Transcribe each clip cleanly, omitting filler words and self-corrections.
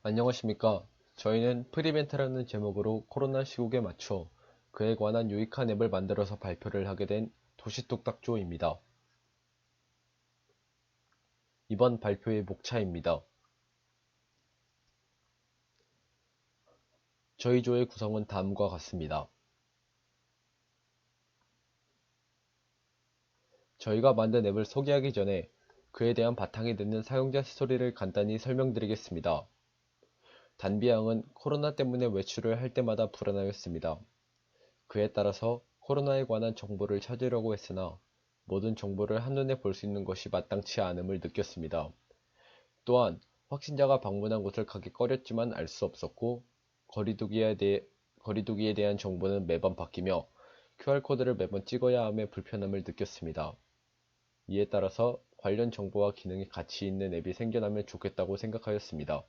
안녕하십니까. 저희는 프리벤트라는 제목으로 코로나 시국에 맞춰 그에 관한 유익한 앱을 만들어서 발표를 하게 된 도시뚝딱조입니다. 이번 발표의 목차입니다. 저희 조의 구성은 다음과 같습니다. 저희가 만든 앱을 소개하기 전에 그에 대한 바탕이 되는 사용자 스토리를 간단히 설명드리겠습니다. 단비양은 코로나 때문에 외출을 할 때마다 불안하였습니다. 그에 따라서 코로나에 관한 정보를 찾으려고 했으나 모든 정보를 한눈에 볼 수 있는 것이 마땅치 않음을 느꼈습니다. 또한 확진자가 방문한 곳을 가기 꺼렸지만 알 수 없었고 거리두기에 대한 정보는 매번 바뀌며 QR코드를 매번 찍어야 함에 불편함을 느꼈습니다. 이에 따라서 관련 정보와 기능이 같이 있는 앱이 생겨나면 좋겠다고 생각하였습니다.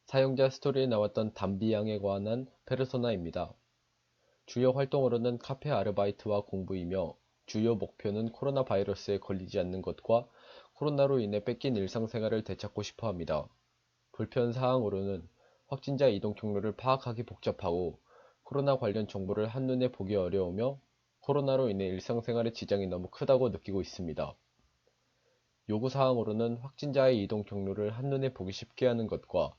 사용자 스토리에 나왔던 담비양에 관한 페르소나입니다. 주요 활동으로는 카페 아르바이트와 공부이며 주요 목표는 코로나 바이러스에 걸리지 않는 것과 코로나로 인해 뺏긴 일상생활을 되찾고 싶어 합니다. 불편사항으로는 확진자 이동 경로를 파악하기 복잡하고 코로나 관련 정보를 한눈에 보기 어려우며 코로나로 인해 일상생활에 지장이 너무 크다고 느끼고 있습니다. 요구사항으로는 확진자의 이동 경로를 한눈에 보기 쉽게 하는 것과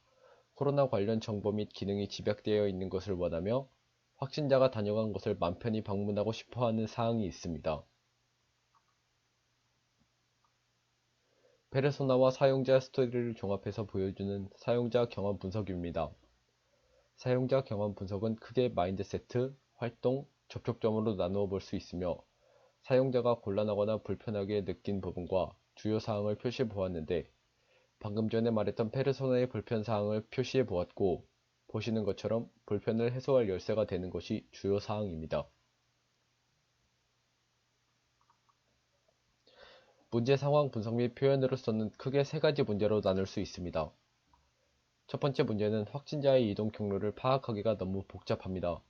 코로나 관련 정보 및 기능이 집약되어 있는 것을 원하며 확진자가 다녀간 곳을 맘 편히 방문하고 싶어하는 사항이 있습니다. 페르소나와 사용자 스토리를 종합해서 보여주는 사용자 경험 분석입니다. 사용자 경험 분석은 크게 마인드세트, 활동, 접촉점으로 나누어 볼 수 있으며 사용자가 곤란하거나 불편하게 느낀 부분과 주요 사항을 표시해 보았는데 방금 전에 말했던 페르소나의 불편 사항을 표시해 보았고 보시는 것처럼 불편을 해소할 열쇠가 되는 것이 주요 사항입니다. 문제 상황 분석 및 표현으로서는 크게 세 가지 문제로 나눌 수 있습니다. 첫 번째 문제는 확진자의 이동 경로를 파악하기가 너무 복잡합니다.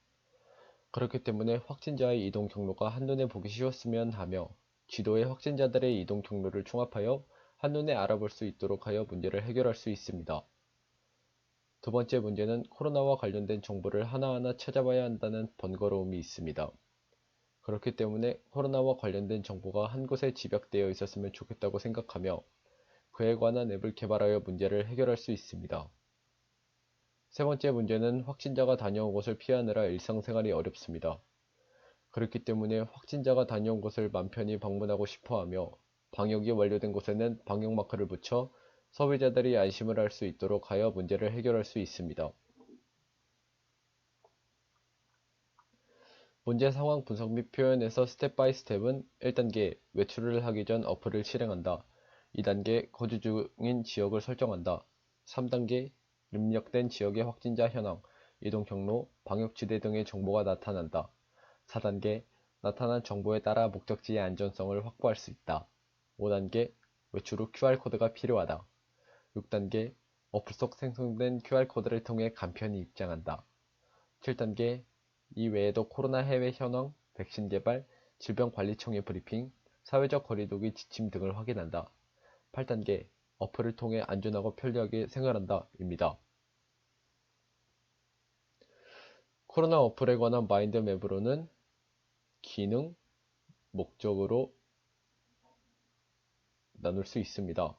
그렇기 때문에 확진자의 이동 경로가 한눈에 보기 쉬웠으면 하며 지도에 확진자들의 이동 경로를 총합하여 한눈에 알아볼 수 있도록 하여 문제를 해결할 수 있습니다. 두 번째 문제는 코로나와 관련된 정보를 하나하나 찾아봐야 한다는 번거로움이 있습니다. 그렇기 때문에 코로나와 관련된 정보가 한 곳에 집약되어 있었으면 좋겠다고 생각하며 그에 관한 앱을 개발하여 문제를 해결할 수 있습니다. 세 번째 문제는 확진자가 다녀온 곳을 피하느라 일상생활이 어렵습니다. 그렇기 때문에 확진자가 다녀온 곳을 맘 편히 방문하고 싶어하며 방역이 완료된 곳에는 방역마크를 붙여 소비자들이 안심을 할 수 있도록 하여 문제를 해결할 수 있습니다. 문제 상황 분석 및 표현에서 스텝 바이 스텝은 1단계 외출을 하기 전 어플을 실행한다. 2단계 거주 중인 지역을 설정한다. 3단계 입력된 지역의 확진자 현황, 이동 경로, 방역지대 등의 정보가 나타난다. 4단계 나타난 정보에 따라 목적지의 안전성을 확보할 수 있다. 5단계 외출 후 QR코드가 필요하다. 6단계 어플 속 생성된 QR코드를 통해 간편히 입장한다. 7단계 이 외에도 코로나 해외 현황, 백신 개발, 질병관리청의 브리핑, 사회적 거리두기 지침 등을 확인한다. 8단계 어플을 통해 안전하고 편리하게 생활한다 입니다. 코로나 어플에 관한 마인드맵으로는 기능, 목적으로 나눌 수 있습니다.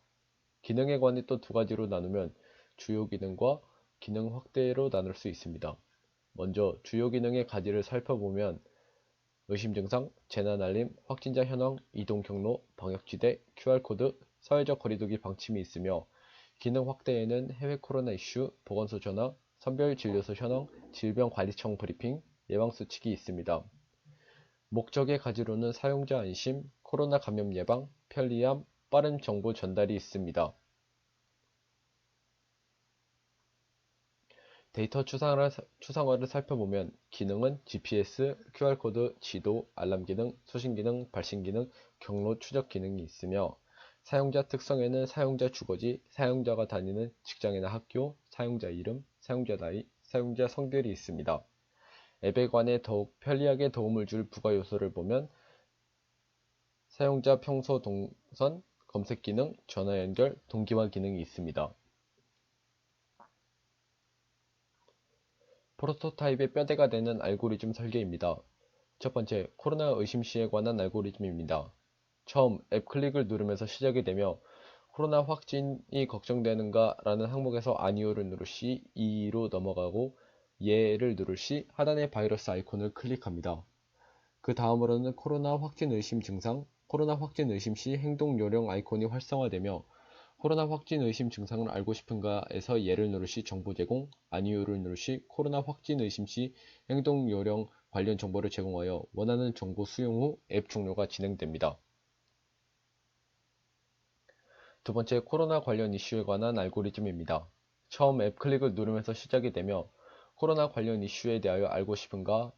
기능에 관해 또 두 가지로 나누면 주요 기능과 기능 확대로 나눌 수 있습니다. 먼저 주요 기능의 가지를 살펴보면 의심 증상, 재난 알림, 확진자 현황, 이동 경로, 방역지대, QR코드, 사회적 거리두기 방침이 있으며 기능 확대에는 해외 코로나 이슈, 보건소 전화, 선별진료소 현황, 질병관리청 브리핑, 예방수칙이 있습니다. 목적의 가지로는 사용자 안심, 코로나 감염 예방, 편리함, 빠른 정보 전달이 있습니다. 데이터 추상화를 살펴보면 기능은 GPS, QR코드, 지도, 알람 기능, 수신 기능, 발신 기능, 경로 추적 기능이 있으며 사용자 특성에는 사용자 주거지, 사용자가 다니는 직장이나 학교, 사용자 이름, 사용자 나이, 사용자 성별이 있습니다. 앱에 관해 더욱 편리하게 도움을 줄 부가 요소를 보면 사용자 평소 동선, 검색 기능, 전화 연결, 동기화 기능이 있습니다. 프로토타입의 뼈대가 되는 알고리즘 설계입니다. 첫 번째, 코로나 의심 시에 관한 알고리즘입니다. 처음 앱 클릭을 누르면서 시작이 되며 코로나 확진이 걱정되는가 라는 항목에서 아니오를 누를 시 이로 넘어가고 예를 누를 시 하단의 바이러스 아이콘을 클릭합니다. 그 다음으로는 코로나 확진 의심 증상, 코로나 확진 의심 시 행동 요령 아이콘이 활성화되며 코로나 확진 의심 증상을 알고 싶은가에서 예를 누를 시 정보 제공, 아니오를 누를 시 코로나 확진 의심 시 행동 요령 관련 정보를 제공하여 원하는 정보 수용 후 앱 종료가 진행됩니다. 두 번째, 코로나 관련 이슈에 관한 알고리즘입니다. 처음 앱 클릭을 누르면서 시작이 되며 코로나 관련 이슈에 대하여 알고 싶은가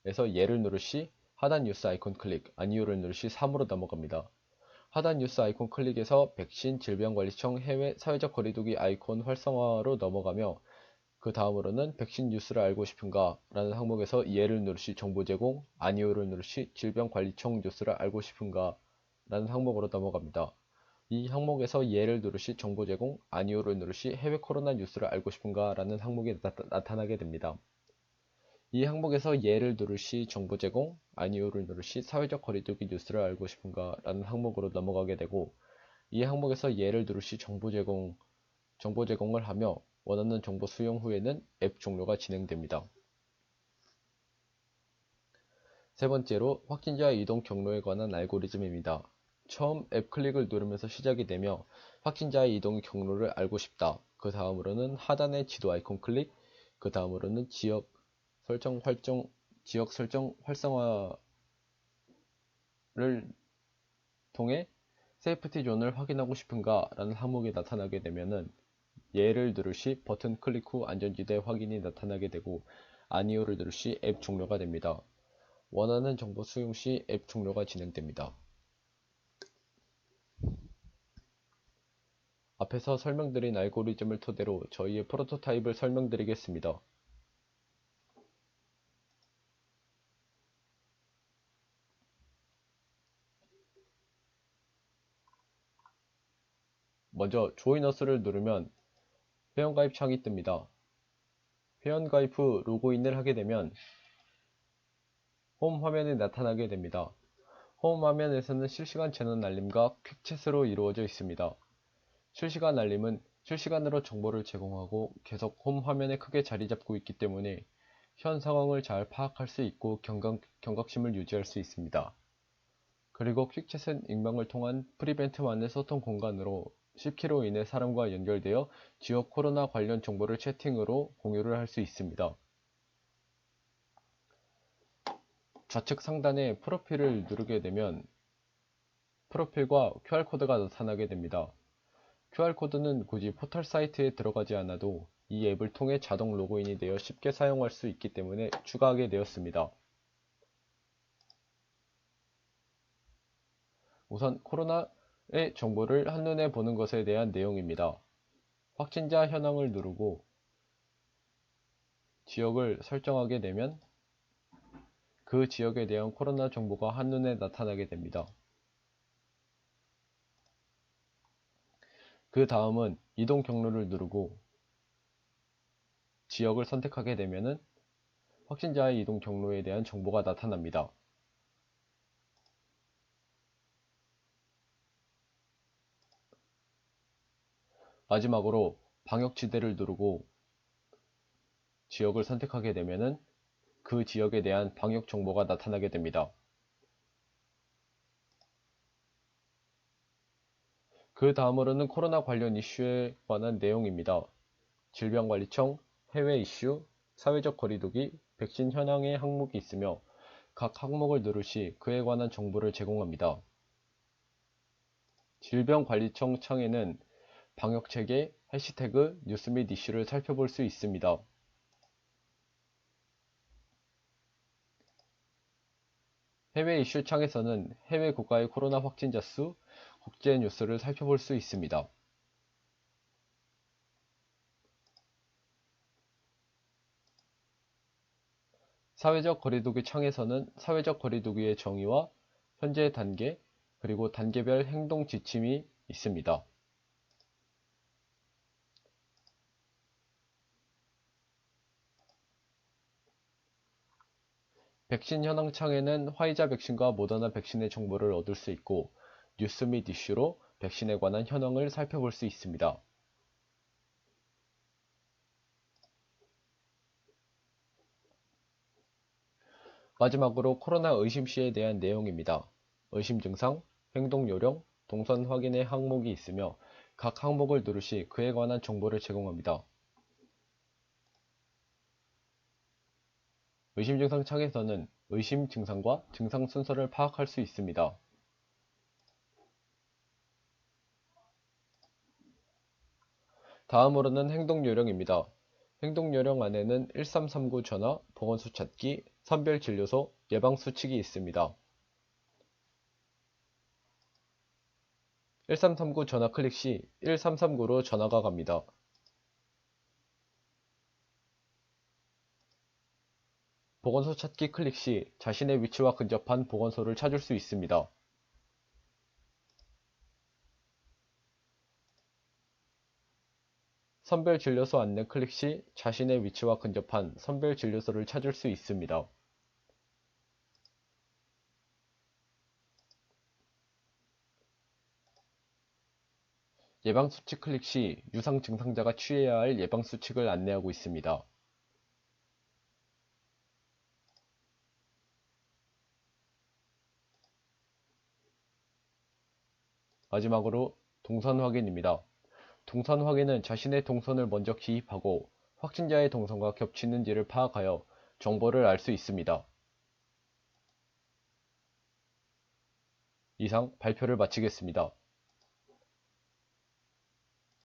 에서 예를 누를 시 하단 뉴스 아이콘 클릭, 아니오를 누를 시 3으로 넘어갑니다. 하단 뉴스 아이콘 클릭에서 백신, 질병관리청, 해외, 사회적 거리두기 아이콘 활성화로 넘어가며 그 다음으로는 백신 뉴스를 알고 싶은가 라는 항목에서 예를 누를 시 정보 제공, 아니오를 누를 시 질병관리청 뉴스를 알고 싶은가 라는 항목으로 넘어갑니다. 이 항목에서 예를 누를 시 정보 제공, 아니오를 누를 시 해외 코로나 뉴스를 알고 싶은가 라는 항목이 나타나게 됩니다. 이 항목에서 예를 누를 시 정보 제공, 아니오를 누를 시 사회적 거리두기 뉴스를 알고 싶은가 라는 항목으로 넘어가게 되고 이 항목에서 예를 누를 시 정보 제공을 하며 원하는 정보 수용 후에는 앱 종료가 진행됩니다. 세 번째로 확진자 이동 경로에 관한 알고리즘입니다. 처음 앱 클릭을 누르면서 시작이 되며 확진자의 이동 경로를 알고 싶다. 그 다음으로는 하단의 지도 아이콘 클릭, 그 다음으로는 지역 설정 활성화를 통해 세이프티 존을 확인하고 싶은가 라는 항목이 나타나게 되면은 예를 누를 시 버튼 클릭 후 안전지대 확인이 나타나게 되고 아니오를 누를 시 앱 종료가 됩니다. 원하는 정보 수용 시 앱 종료가 진행됩니다. 앞에서 설명드린 알고리즘을 토대로 저희의 프로토타입을 설명드리겠습니다. 먼저 조인 어스를 누르면 회원가입 창이 뜹니다. 회원가입 후 로그인을 하게 되면 홈 화면이 나타나게 됩니다. 홈 화면에서는 실시간 재난 알림과 퀵챗으로 이루어져 있습니다. 실시간 알림은 실시간으로 정보를 제공하고 계속 홈 화면에 크게 자리 잡고 있기 때문에 현 상황을 잘 파악할 수 있고 경각심을 유지할 수 있습니다. 그리고 퀵챗은 익명을 통한 프리벤트만의 소통 공간으로 10키로 이내 사람과 연결되어 지역 코로나 관련 정보를 채팅으로 공유를 할 수 있습니다. 좌측 상단에 프로필을 누르게 되면 프로필과 QR코드가 나타나게 됩니다. QR코드는 굳이 포털 사이트에 들어가지 않아도 이 앱을 통해 자동 로그인이 되어 쉽게 사용할 수 있기 때문에 추가하게 되었습니다. 우선 코로나의 정보를 한눈에 보는 것에 대한 내용입니다. 확진자 현황을 누르고 지역을 설정하게 되면 그 지역에 대한 코로나 정보가 한눈에 나타나게 됩니다. 그 다음은 이동 경로를 누르고 지역을 선택하게 되면 확진자의 이동 경로에 대한 정보가 나타납니다. 마지막으로 방역지대를 누르고 지역을 선택하게 되면 그 지역에 대한 방역 정보가 나타나게 됩니다. 그 다음으로는 코로나 관련 이슈에 관한 내용입니다. 질병관리청, 해외 이슈, 사회적 거리두기, 백신 현황의 항목이 있으며 각 항목을 누르시 그에 관한 정보를 제공합니다. 질병관리청 창에는 방역체계, 해시태그, 뉴스 및 이슈를 살펴볼 수 있습니다. 해외 이슈 창에서는 해외 국가의 코로나 확진자 수, 국제 뉴스를 살펴볼 수 있습니다. 사회적 거리두기 창에서는 사회적 거리두기의 정의와 현재 단계, 그리고 단계별 행동 지침이 있습니다. 백신 현황 창에는 화이자 백신과 모더나 백신의 정보를 얻을 수 있고 뉴스 및 이슈로 백신에 관한 현황을 살펴볼 수 있습니다. 마지막으로 코로나 의심 시에 대한 내용입니다. 의심 증상, 행동 요령, 동선 확인의 항목이 있으며 각 항목을 누르 시 그에 관한 정보를 제공합니다. 의심 증상 창에서는 의심 증상과 증상 순서를 파악할 수 있습니다. 다음으로는 행동 요령입니다. 행동 요령 안에는 1339 전화, 보건소 찾기, 선별진료소, 예방수칙이 있습니다. 1339 전화 클릭 시 1339로 전화가 갑니다. 보건소 찾기 클릭 시 자신의 위치와 근접한 보건소를 찾을 수 있습니다. 선별진료소 안내 클릭 시 자신의 위치와 근접한 선별진료소를 찾을 수 있습니다. 예방수칙 클릭 시 유상 증상자가 취해야 할 예방수칙을 안내하고 있습니다. 마지막으로 동선 확인입니다. 동선 확인은 자신의 동선을 먼저 기입하고 확진자의 동선과 겹치는지를 파악하여 정보를 알 수 있습니다. 이상 발표를 마치겠습니다.